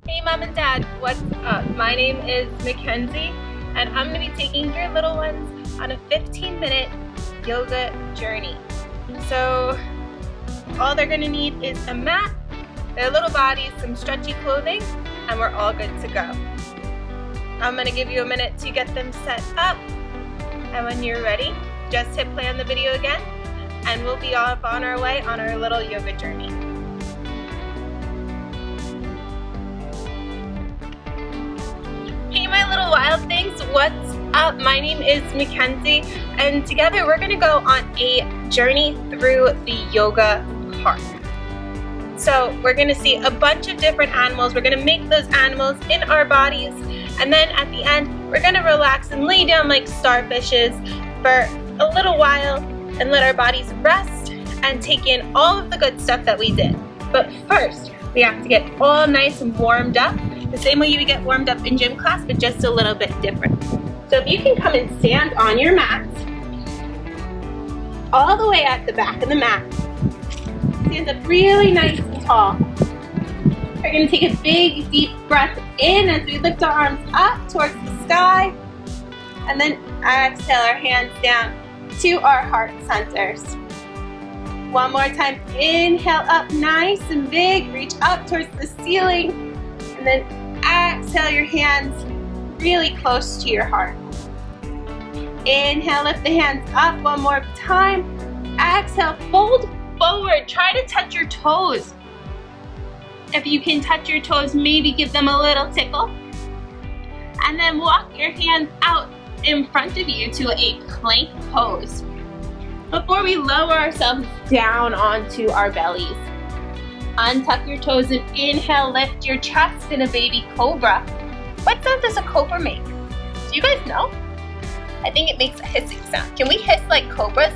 Hey Mom and Dad, what's up? My name is Mackenzie and I'm going to be taking your little ones on a 15-minute yoga journey. So all they're going to need is a mat, their little bodies, some stretchy clothing, and we're all good to go. I'm going to give you a minute to get them set up, and when you're ready, just hit play on the video again and we'll be off on our way on our little yoga journey. Hey my little wild things, what's up? My name is Mackenzie and together we're going to go on a journey through the yoga park. So we're going to see a bunch of different animals. We're going to make those animals in our bodies, and then at the end we're going to relax and lay down like starfishes for a little while and let our bodies rest and take in all of the good stuff that we did. But first we have to get all nice and warmed up, the same way you would get warmed up in gym class, but just a little bit different. So if you can come and stand on your mat, all the way at the back of the mat, stand up really nice and tall. We're going to take a big deep breath in as we lift our arms up towards the sky, and then exhale our hands down to our heart centers. One more time, inhale up nice and big, reach up towards the ceiling, and then exhale your hands really close to your heart. Inhale, lift the hands up one more time. Exhale, fold forward, try to touch your toes. If you can touch your toes, maybe give them a little tickle. And then walk your hands out in front of you to a plank pose. Before we lower ourselves down onto our bellies, untuck your toes and inhale, lift your chest in a baby cobra. What sound does a cobra make? Do you guys know? I think it makes a hissing sound. Can we hiss like cobras?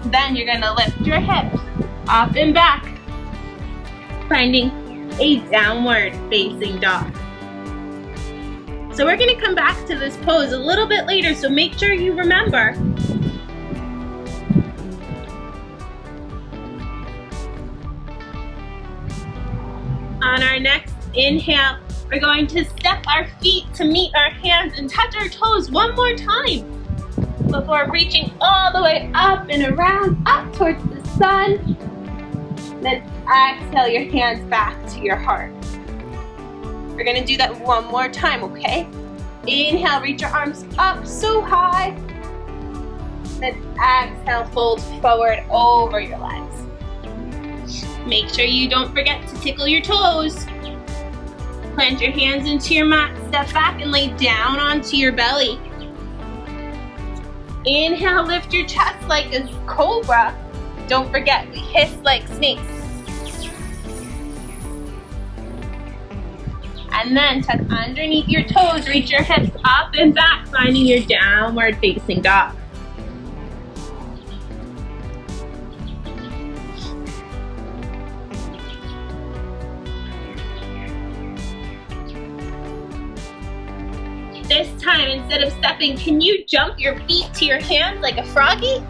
Then you're gonna lift your hips up and back, finding a downward facing dog. So we're gonna come back to this pose a little bit later, so make sure you remember. On our next inhale, we're going to step our feet to meet our hands and touch our toes one more time before reaching all the way up and around, up towards the sun. Then exhale your hands back to your heart. We're gonna do that one more time, okay? Inhale, reach your arms up so high. Then exhale, fold forward over your legs. Make sure you don't forget to tickle your toes. Plant your hands into your mat, step back and lay down onto your belly. Inhale, lift your chest like a cobra. Don't forget, we hiss like snakes. And then tuck underneath your toes, reach your hips up and back, finding your downward facing dog. This time, instead of stepping, can you jump your feet to your hands like a froggy?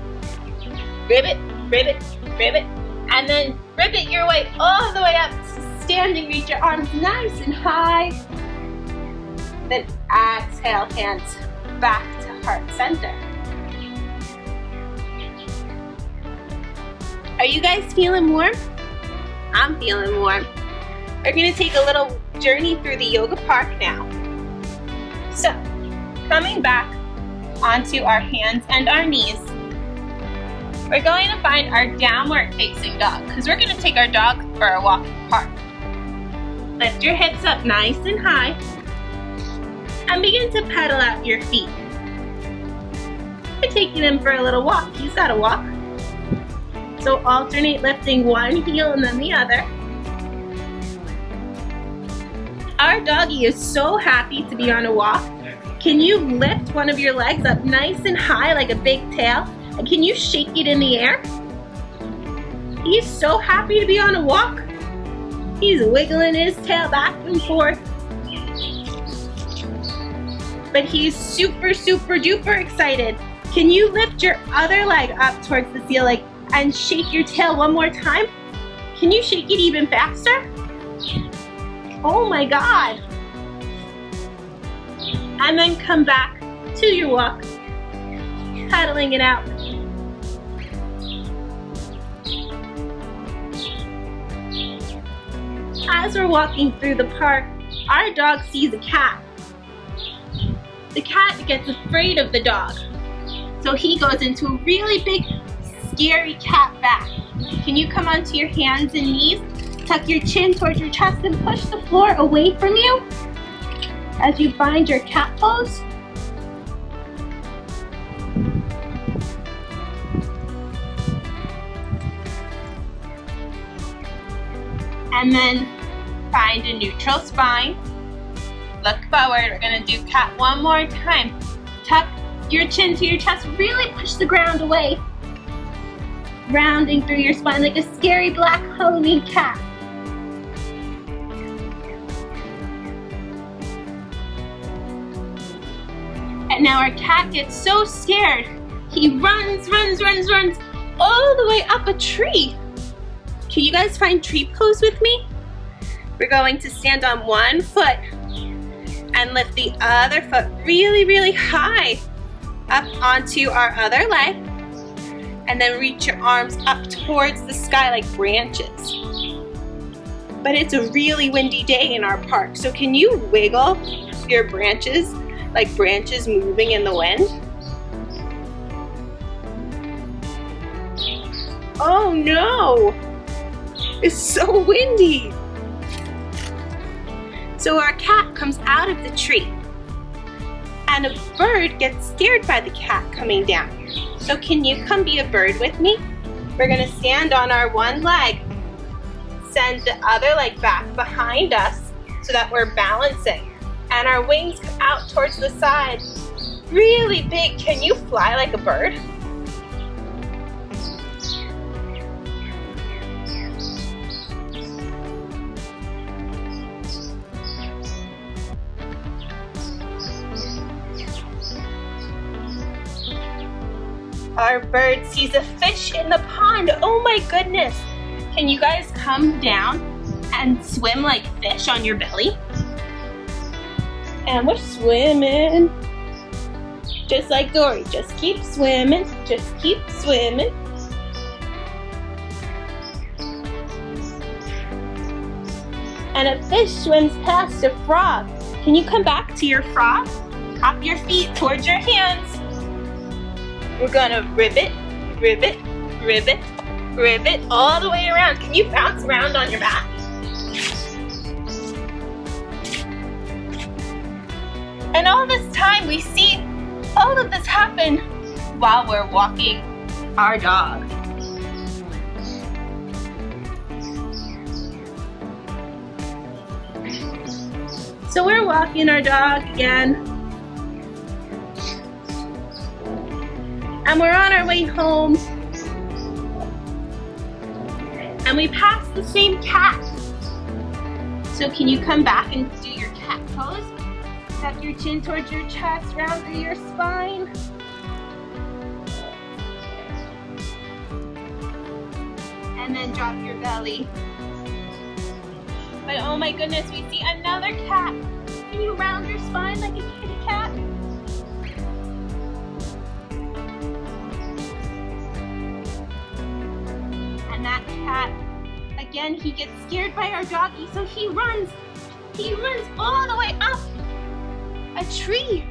Ribbit, ribbit, ribbit, and then ribbit your way all the way up to standing. Reach your arms nice and high. Then exhale, hands back to heart center. Are you guys feeling warm? I'm feeling warm. We're gonna take a little journey through the yoga park now. So, coming back onto our hands and our knees, we're going to find our downward facing dog because we're going to take our dog for a walk in the park. Lift your hips up nice and high and begin to pedal out your feet. We're taking him for a little walk. He's got to walk. So alternate lifting one heel and then the other. Our doggy is so happy to be on a walk. Can you lift one of your legs up nice and high like a big tail? And can you shake it in the air? He's so happy to be on a walk. He's wiggling his tail back and forth. But he's super, super duper excited. Can you lift your other leg up towards the ceiling and shake your tail one more time. Can you shake it even faster? Oh my God. And then come back to your walk, pedaling it out. As we're walking through the park, our dog sees a cat. The cat gets afraid of the dog, so he goes into a really big, scary cat back. Can you come onto your hands and knees, tuck your chin towards your chest, and push the floor away from you as you find your cat pose? And then find a neutral spine. Look forward. We're gonna do cat one more time. Tuck your chin to your chest. Really push the ground away. Rounding through your spine like a scary black Halloween cat. And now our cat gets so scared, he runs all the way up a tree. Can you guys find tree pose with me? We're going to stand on one foot and lift the other foot really high up onto our other leg, and then reach your arms up towards the sky like branches. But it's a really windy day in our park, so can you wiggle your branches like branches moving in the wind? Oh no! It's so windy! So our cat comes out of the tree, and a bird gets scared by the cat coming down. So can you come be a bird with me? We're gonna stand on our one leg, send the other leg back behind us so that we're balancing, and our wings come out towards the side, really big. Can you fly like a bird? Our bird sees a fish in the pond. Oh my goodness. Can you guys come down and swim like fish on your belly? And we're swimming. Just like Dory. Just keep swimming. Just keep swimming. And a fish swims past a frog. Can you come back to your frog? Hop your feet towards your hands. We're gonna rivet all the way around. Can you bounce around on your back? And all this time we see all of this happen while we're walking our dog. So we're walking our dog again. And we're on our way home. And we passed the same cat. So can you come back and do your cat pose? Tuck your chin towards your chest, round through your spine. And then drop your belly. But oh my goodness, we see another cat. Can you round your spine like a kitty cat? And that cat, again, he gets scared by our doggy, so he runs all the way up a tree.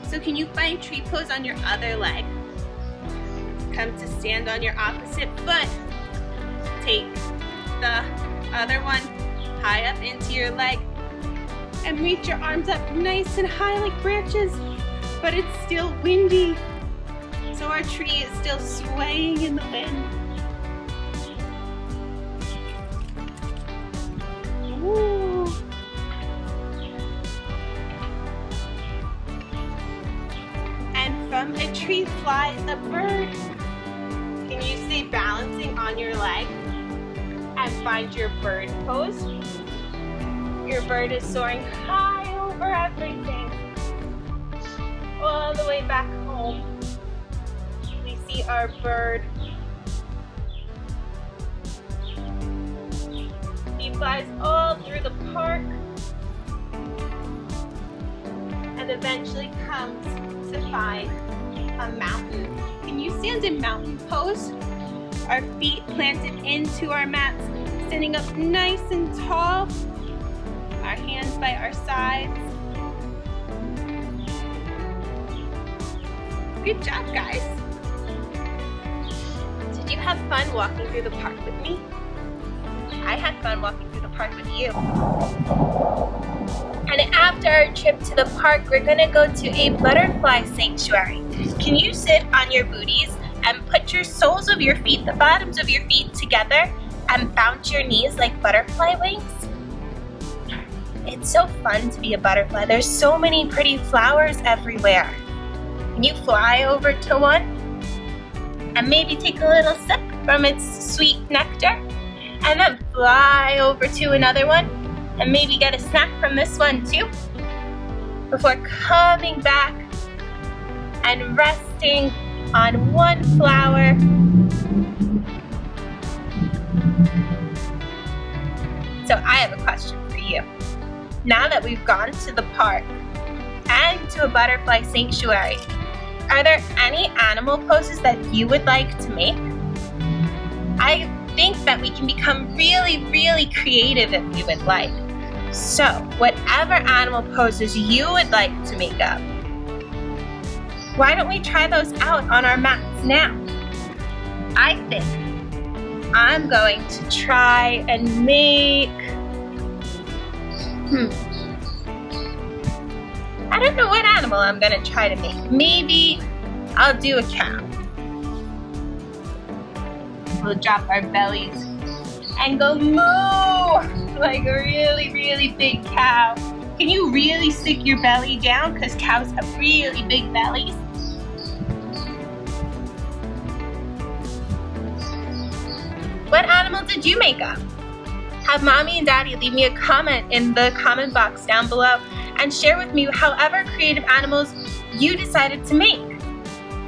So can you find tree pose on your other leg? Come to stand on your opposite foot. Take the other one high up into your leg and reach your arms up nice and high like branches, but it's still windy. So our tree is still swaying in the wind. Ooh. And from a tree flies a bird. Can you stay balancing on your leg and find your bird pose? Your bird is soaring high over everything, all the way back home. We see our bird butterflies all through the park, and eventually comes to find a mountain. Can you stand in mountain pose? Our feet planted into our mats, standing up nice and tall, our hands by our sides. Good job, guys. Did you have fun walking through the park with me? I had fun walking through the park with you. And after our trip to the park, we're gonna go to a butterfly sanctuary. Can you sit on your booties and put your soles of your feet, the bottoms of your feet together, and bounce your knees like butterfly wings? It's so fun to be a butterfly. There's so many pretty flowers everywhere. Can you fly over to one and maybe take a little sip from its sweet nectar, and then fly over to another one and maybe get a snack from this one too, before coming back and resting on one flower. So I have a question for you. Now that we've gone to the park and to a butterfly sanctuary, are there any animal poses that you would like to make? I think that we can become really, really creative if you would like. So, whatever animal poses you would like to make up, why don't we try those out on our mats now? I think I'm going to try and make, I don't know what animal I'm gonna try to make. Maybe I'll do a cow. We'll drop our bellies and go moo like a really, really big cow. Can you really stick your belly down? Because cows have really big bellies. What animal did you make up? Have Mommy and Daddy leave me a comment in the comment box down below and share with me however creative animals you decided to make.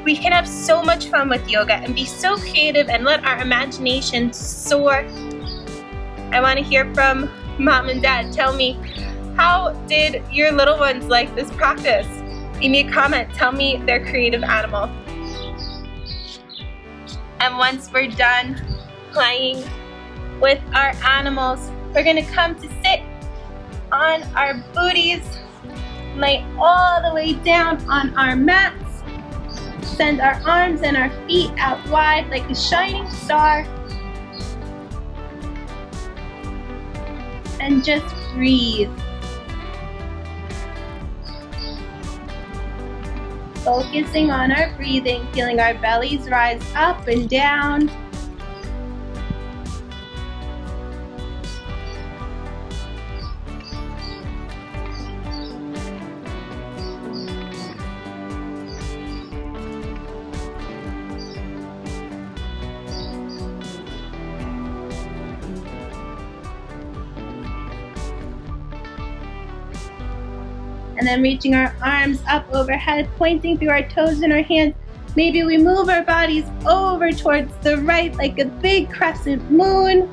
We can have so much fun with yoga and be so creative and let our imagination soar. I want to hear from Mom and Dad. Tell me, how did your little ones like this practice? Leave me a comment. Tell me their creative animal. And once we're done playing with our animals, we're going to come to sit on our booties, lay all the way down on our mats, send our arms and our feet out wide like a shining star, and just breathe. Focusing on our breathing, feeling our bellies rise up and down. And then reaching our arms up overhead, pointing through our toes and our hands. Maybe we move our bodies over towards the right like a big crescent moon.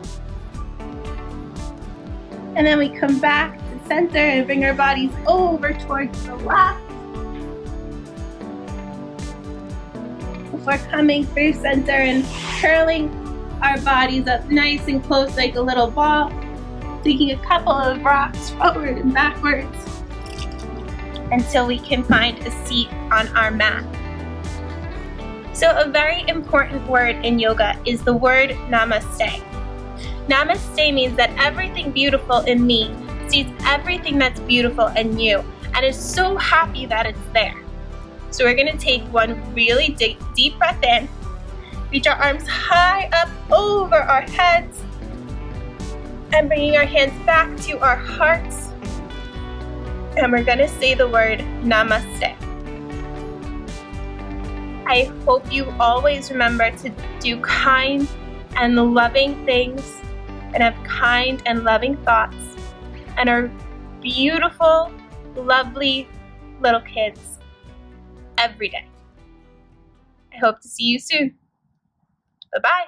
And then we come back to center and bring our bodies over towards the left. Before coming through center and curling our bodies up nice and close like a little ball. Taking a couple of rocks forward and backwards until we can find a seat on our mat. So a very important word in yoga is the word Namaste. Namaste means that everything beautiful in me sees everything that's beautiful in you and is so happy that it's there. So we're gonna take one really deep breath in, reach our arms high up over our heads, and bringing our hands back to our hearts. And we're gonna say the word Namaste. I hope you always remember to do kind and loving things and have kind and loving thoughts and are beautiful, lovely little kids every day. I hope to see you soon. Bye-bye.